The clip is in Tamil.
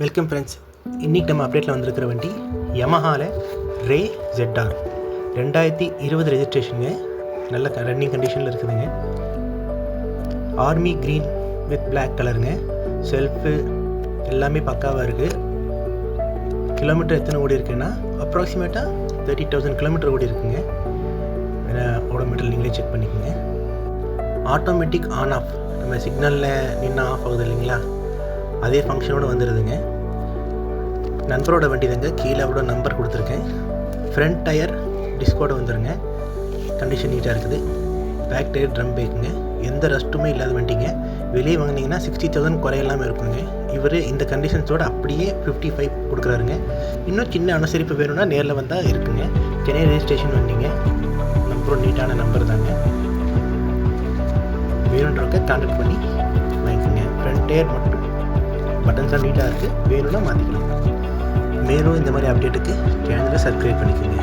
Welcome friends. இன்றைக்கி நம்ம அப்டேட்டில் வந்திருக்கிற வண்டி யமஹாவில் ரே ZR 2020 ரெஜிஸ்ட்ரேஷனுங்க. நல்ல ரன்னிங் கண்டிஷனில் இருக்குதுங்க. ஆர்மி க்ரீன் வித் பிளாக் கலருங்க. செல்ஃபு எல்லாமே பக்காவாக இருக்குது. கிலோமீட்டர் எத்தனை ஓடி இருக்குன்னா அப்ராக்சிமேட்டாக 30,000 கிலோமீட்டர் ஓடி இருக்குங்க. ஓடோமீட்டர் நீங்களே செக் பண்ணிக்கோங்க. ஆட்டோமேட்டிக் ஆன் ஆஃப், நம்ம சிக்னலில் நின்று ஆஃப் ஆகுது இல்லைங்களா, அதே ஃபங்க்ஷனோடு வந்துடுதுங்க. நண்பரோட வண்டி தாங்க, கீழே கூட நம்பர் கொடுத்துருக்கேன். ஃப்ரண்ட் டயர் டிஸ்கோட வந்துடுங்க. கண்டிஷன் நீட்டாக இருக்குது. பேக் டயர் ட்ரம் பேக்குங்க. எந்த ரஸ்ட்டுமே இல்லாத வண்டிங்க. வெளியே வாங்கினீங்கன்னா 60,000 குறையெல்லாமல் இருக்குங்க. இவர் இந்த கண்டிஷன்ஸோடு அப்படியே 55 கொடுக்குறாருங்க. இன்னும் சின்ன அனுசரிப்பு வேணும்னா நேரில் வந்தால் இருக்குங்க. சென்னை ரெஜிஸ்ட்ரேஷன் வண்டிங்க. நம்பரும் நீட்டான நம்பர் தாங்க. வேணுன்றவங்க கான்டாக்ட் பண்ணி வாங்கிக்கோங்க. ஃப்ரண்ட் டயர் மட்டும் பட்டன்ஸ்லாம் நீட்டாக இருக்குது. வேணும்னா மாற்றிக்கலாம். மேலும் இந்த மாதிரி அப்டேட்டுக்கு சேனலை சப்ஸ்கிரைப் பண்ணிக்கோங்க.